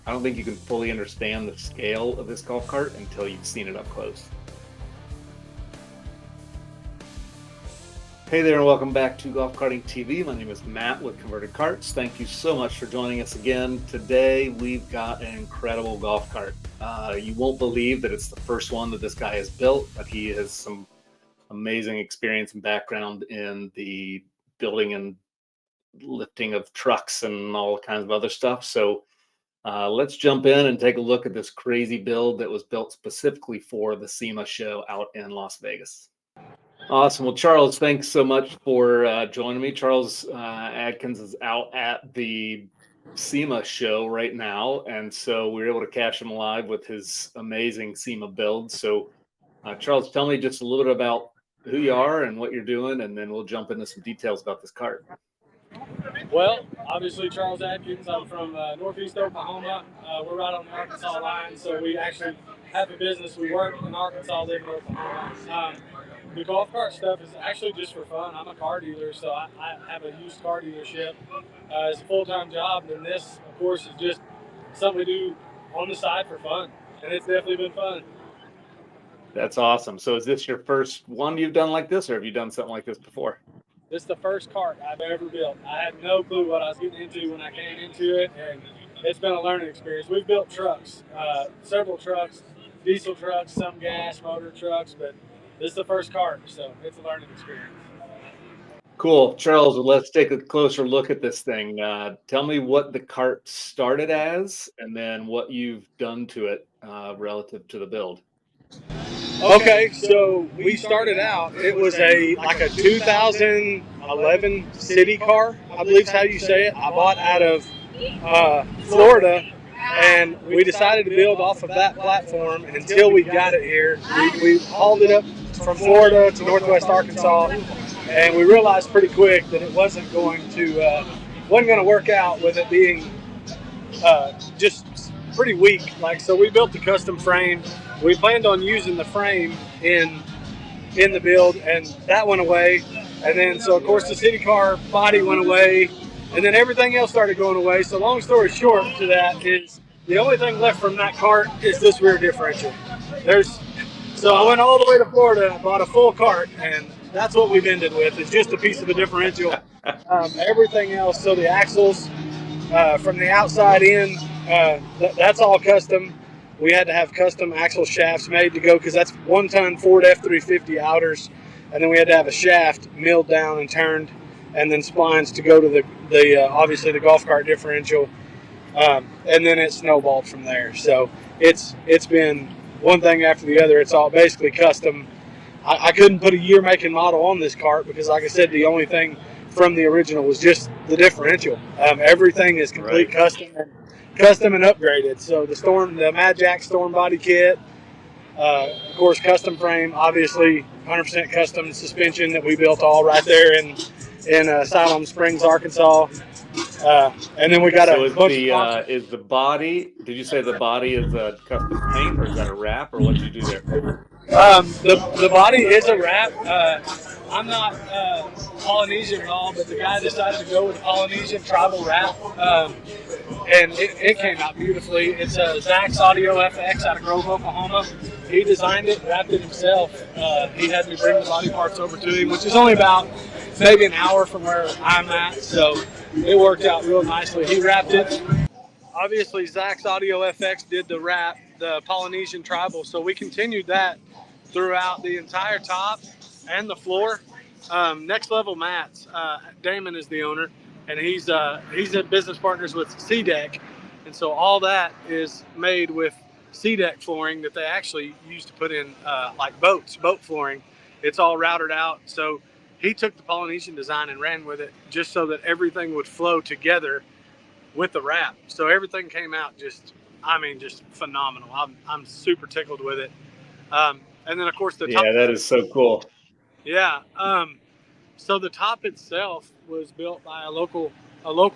I don't think you can fully understand the scale of this golf cart until you've seen it up close. Hey there, and welcome back to Golf Karting TV. My name is Matt with Converted Carts. Thank you so much for joining us again. Today, we've got an incredible golf cart. You won't believe that it's the first one that this guy has built, but he has some amazing experience and background in the building and lifting of trucks and all kinds of other stuff. So let's jump in and take a look at this crazy build that was built specifically for the SEMA Show out in Las Vegas. Awesome. Well, Charles, thanks so much for joining me. Charles Adkins is out at the SEMA show right now, and so we were able to catch him live with his amazing SEMA build. So, Charles, tell me just a little bit about who you are and what you're doing, and then we'll jump into some details about this cart. Well, obviously, Charles Adkins. I'm from Northeast Oklahoma. We're right on the Arkansas line, so we actually have a business. We work in Arkansas, live in Oklahoma. The golf cart stuff is actually just for fun. I'm a car dealer, so I have a used car dealership. It's a full-time job, and this, of course, is just something we do on the side for fun, and it's definitely been fun. That's awesome. So is this your first one you've done like this, or have you done something like this before? This is the first cart I've ever built. I had no clue what I was getting into when I came into it, and it's been a learning experience. We've built trucks, several trucks, diesel trucks, some gas motor trucks, but this is the first cart, so it's a learning experience. Cool. Charles, let's take a closer look at this thing. Tell me what the cart started as and then what you've done to it relative to the build. Okay, so we started out, it was a 2011 city car, I believe is how you say it. I bought out of Florida, and we decided to build off of that platform. And until we got it here, we hauled it up from Florida to Northwest Arkansas, and we realized pretty quick that it wasn't going to work out with it being just pretty weak. So we built the custom frame. We planned on using the frame in the build, and that went away. And then, so of course, the city car body went away, and then everything else started going away. So long story short to that is the only thing left from that cart is this rear differential. So I went all the way to Florida and bought a full cart, and that's what we've ended with. It's just a piece of a differential. Everything else, so the axles from the outside in, that's all custom. We had to have custom axle shafts made to go because that's 1-ton Ford F350 outers, and then we had to have a shaft milled down and turned, and then splines to go to the obviously the golf cart differential, and then it snowballed from there. So it's been one thing after the other. It's all basically custom. I couldn't put a year, make, and model on this cart because, like I said, the only thing from the original was just the differential. Everything is complete custom and upgraded. So the Mad Jack Storm body kit, of course, custom frame, obviously 100% custom suspension that we built all right there in Siloam Springs, Arkansas. And then we got is the body? Did you say the body is a custom paint, or is that a wrap, or what did you do there? The body is a wrap. I'm not Polynesian at all, but the guy decided to go with a Polynesian tribal wrap, and it came out beautifully. It's a Zach's Audio FX out of Grove, Oklahoma. He designed it, wrapped it himself. He had me bring the body parts over to him, which is only about maybe an hour from where I'm at, so it worked out real nicely. He wrapped it. Obviously, Zach's Audio FX did the wrap, the Polynesian tribal, so we continued that throughout the entire top and the floor. Next Level Mats, Damon is the owner, and he's in business partners with C-Deck, and so all that is made with C-Deck flooring that they actually use to put in boat flooring. It's all routed out, so he took the Polynesian design and ran with it just so that everything would flow together with the wrap. So everything came out just phenomenal. I'm super tickled with it. And then of course the top. Yeah, that is so cool. Yeah. So the top itself was built by a local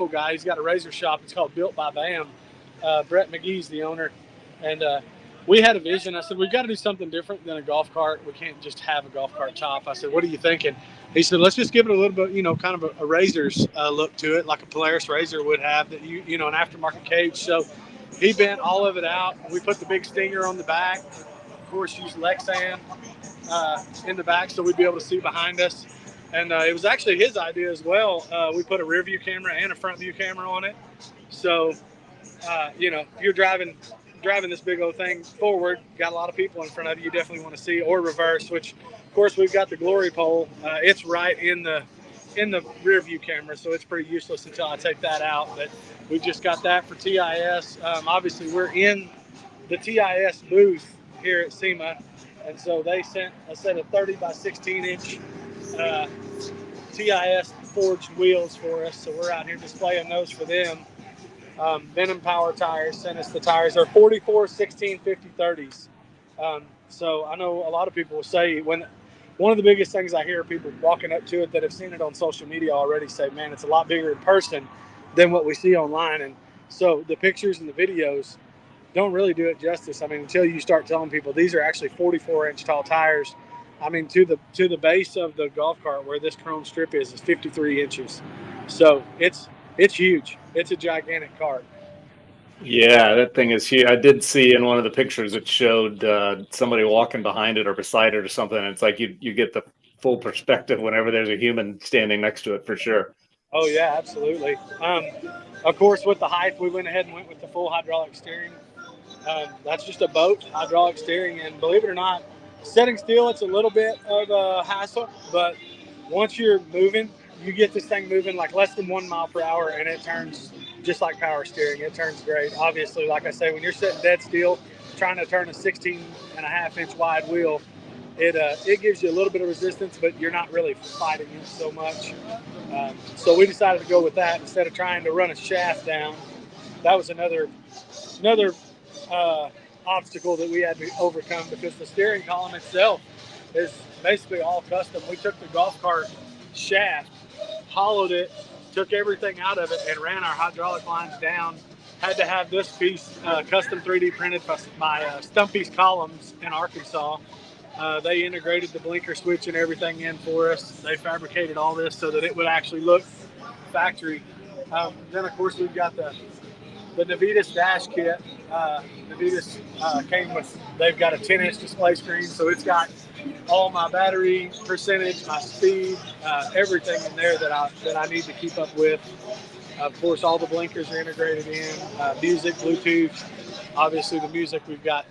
guy. He's got a razor shop. It's called Built by Bam. Brett McGee's the owner, and we had a vision. I said, we've got to do something different than a golf cart. We can't just have a golf cart top. I said, what are you thinking? He said, let's just give it a little bit, kind of a razor's look to it, like a Polaris razor would have, that an aftermarket cage. So he bent all of it out. We put the big stinger on the back. Of course, used Lexan in the back so we'd be able to see behind us. And it was actually his idea as well. We put a rear view camera and a front view camera on it. So, if you're driving this big old thing forward, got a lot of people in front of you, you definitely want to see, or reverse, which of course we've got the glory pole. It's right in the rear view camera, so it's pretty useless until I take that out. But we've just got that for TIS. Obviously, we're in the TIS booth here at SEMA, and so they sent a set of 30 by 16 inch TIS forged wheels for us. So we're out here displaying those for them. Venom Power Tires sent us the tires. They're 44, 16, 50, 30s. So I know a lot of people will say, one of the biggest things I hear people walking up to it that have seen it on social media already say, man, it's a lot bigger in person than what we see online. And so the pictures and the videos don't really do it justice. I mean, until you start telling people these are actually 44-inch tall tires. I mean, to the base of the golf cart where this chrome strip is 53 inches. So it's huge. It's a gigantic cart. Yeah, that thing is huge. I did see in one of the pictures it showed somebody walking behind it or beside it or something. It's like you get the full perspective whenever there's a human standing next to it for sure. Oh yeah, absolutely. Of course, with the height, we went ahead and went with the full hydraulic steering. That's just a boat hydraulic steering, and believe it or not, setting still, it's a little bit of a hassle, but once you're moving, you get this thing moving like less than 1 mile per hour, and it turns just like power steering. It turns great. Obviously, like I say, when you're sitting dead still, trying to turn a 16.5-inch wide wheel, it gives you a little bit of resistance, but you're not really fighting it so much. So we decided to go with that instead of trying to run a shaft down. That was another obstacle that we had to overcome because the steering column itself is basically all custom. We took the golf cart shaft, hollowed it, took everything out of it, and ran our hydraulic lines down. Had to have this piece custom 3D printed by Stumpy's Columns in Arkansas. They integrated the blinker switch and everything in for us. They fabricated all this so that it would actually look factory. Then, of course, we've got the Navitas dash kit. Navitas came with, they've got a 10-inch display screen, so it's got all my battery percentage, my speed, everything in there that I need to keep up with. Of course, all the blinkers are integrated in, music, Bluetooth. Obviously, the music, we've got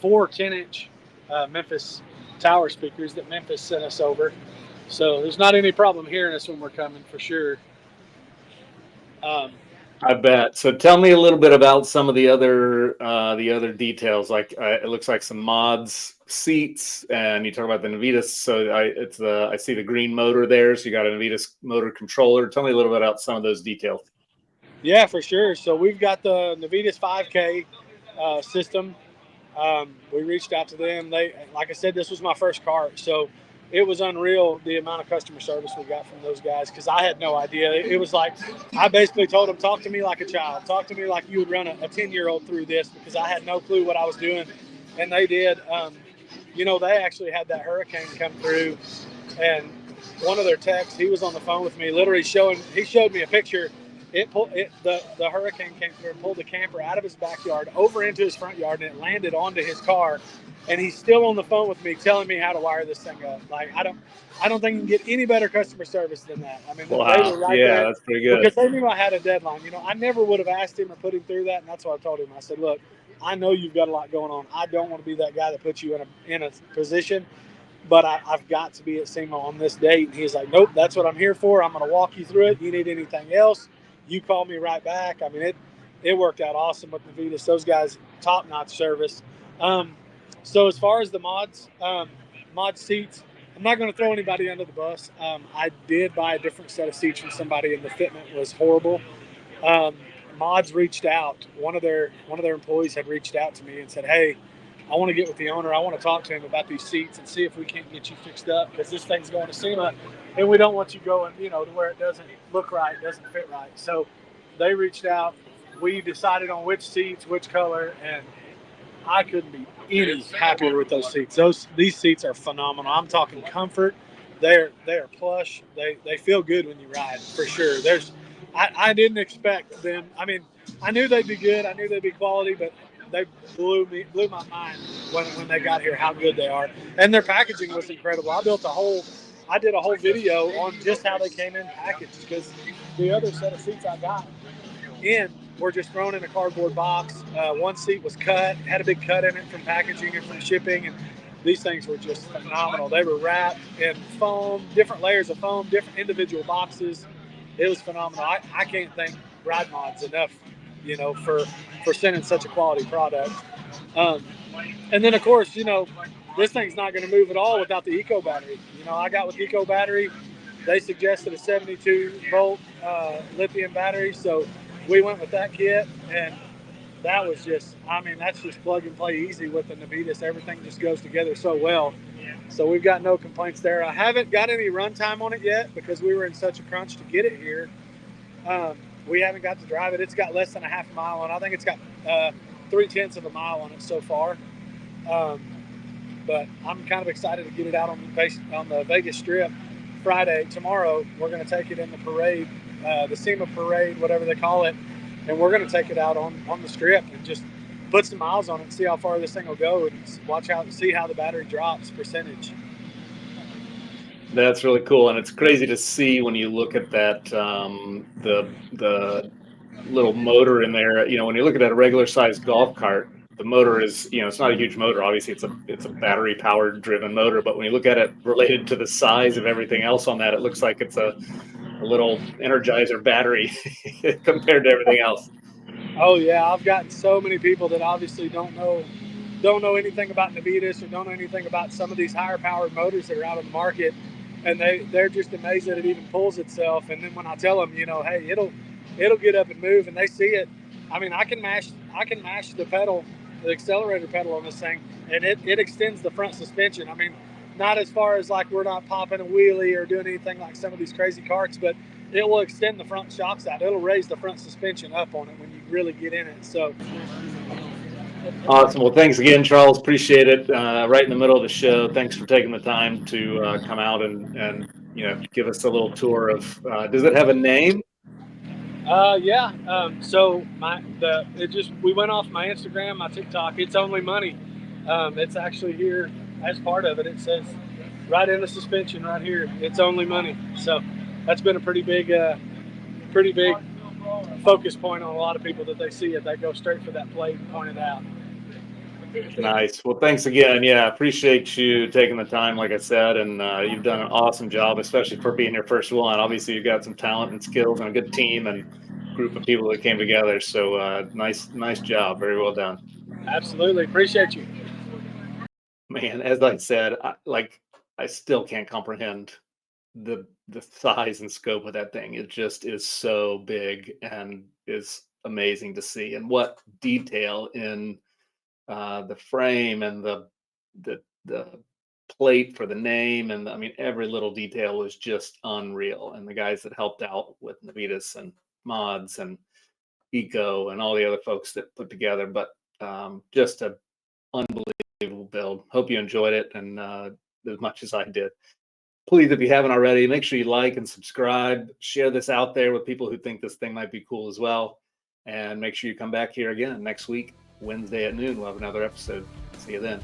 4 10-inch Memphis tower speakers that Memphis sent us over. So there's not any problem hearing us when we're coming, for sure. I bet. So tell me a little bit about some of the other details. Like it looks like some mods, seats, and you talk about the Navitas. So I see the green motor there. So you got a Navitas motor controller. Tell me a little bit about some of those details. Yeah, for sure. So we've got the Navitas 5K system. We reached out to them. Like I said, this was my first cart, so it was unreal the amount of customer service we got from those guys because I had no idea. It was like I basically told them, talk to me like a child, talk to me like you would run a 10-year-old through this because I had no clue what I was doing, and they did. They actually had that hurricane come through, and one of their techs, he was on the phone with me, literally he showed me a picture. The hurricane came through and pulled the camper out of his backyard over into his front yard, and it landed onto his car. And he's still on the phone with me, telling me how to wire this thing up. Like I don't think you can get any better customer service than that. I mean, Wow. They were right there. That's pretty good. Because they knew I had a deadline. I never would have asked him or put him through that, and that's what I told him. I said, look, I know you've got a lot going on. I don't want to be that guy that puts you in a position, but I've got to be at SEMA on this date. And he's like, nope, that's what I'm here for. I'm going to walk you through it. You need anything else, you call me right back. I mean, it worked out awesome with Navitas. Those guys, top-notch service. So as far as the mod seats, I'm not going to throw anybody under the bus. I did buy a different set of seats from somebody, and the fitment was horrible. Mods reached out. One of their employees had reached out to me and said, hey, I want to get with the owner. I want to talk to him about these seats and see if we can't get you fixed up because this thing's going to SEMA, and we don't want you going, to where it doesn't look right, doesn't fit right. So they reached out. We decided on which seats, which color, and I couldn't be any happier with those seats. These seats are phenomenal. I'm talking comfort. They're plush. They feel good when you ride, for sure. I didn't expect them. I mean, I knew they'd be good. I knew they'd be quality, but they blew my mind when they got here how good they are. And their packaging was incredible. I did a whole video on just how they came in packaged, because the other set of seats I got in were just thrown in a cardboard box. One seat was cut, had a big cut in it from packaging and from shipping, and these things were just phenomenal. They were wrapped in foam, different layers of foam, different individual boxes. It was phenomenal. I can't thank Ride Mods enough, for sending such a quality product. Um, and then, of course, this thing's not going to move at all without the Eco battery. I got with Eco battery. They suggested a 72 volt lithium battery, so we went with that kit, and that was that's just plug and play easy with the Navitas. Everything just goes together so well. So we've got no complaints there. I haven't got any runtime on it yet because we were in such a crunch to get it here. We haven't got to drive it. It's got less than a half mile on it. I think it's got 0.3 of a mile on it so far. But I'm kind of excited to get it out on the Vegas Strip Friday. Tomorrow, we're going to take it in the parade, the SEMA parade, whatever they call it. And we're going to take it out on the strip and just put some miles on it and see how far this thing will go, and see how the battery drops percentage. That's really cool, and it's crazy to see when you look at that the little motor in there. When you look at a regular sized golf cart, the motor is, it's not a huge motor. Obviously, it's a battery powered driven motor, but when you look at it related to the size of everything else on that, it looks like it's a little Energizer battery compared to everything else. Oh yeah, I've gotten so many people that obviously don't know anything about Navitas or don't know anything about some of these higher powered motors that are out on the market, and they're just amazed that it even pulls itself. And then when I tell them, hey, it'll get up and move, and they see it. I mean, I can mash the pedal, the accelerator pedal on this thing, and it extends the front suspension. I mean, not as far as like we're not popping a wheelie or doing anything like some of these crazy carts, but it will extend the front shocks out. It'll raise the front suspension up on it when you really get in it. So awesome. Well, thanks again, Charles. Appreciate it. Right in the middle of the show. Thanks for taking the time to come out and give us a little tour of. Does it have a name? Yeah. So we went off my Instagram, my TikTok. It's Only Money. It's actually here as part of it. It says right in the suspension right here. It's Only Money. So that's been a pretty big focus point on a lot of people that they see it. They go straight for that plate and point it out. Nice. Well, thanks again. Yeah, appreciate you taking the time, like I said, and you've done an awesome job, especially for being your first one. Obviously, you've got some talent and skills and a good team and group of people that came together. So nice job. Very well done. Absolutely. Appreciate you. Man, as I said, I still can't comprehend the size and scope of that thing. It just is so big and is amazing to see, and what detail in the frame and the plate for the name, and I mean every little detail was just unreal. And the guys that helped out with Navitas and Mods and Eco and all the other folks that put together, but just a unbelievable build. Hope you enjoyed it, and as much as I did. Please, if you haven't already, make sure you like and subscribe. Share this out there with people who think this thing might be cool as well. And make sure you come back here again next week, Wednesday at noon. We'll have another episode. See you then.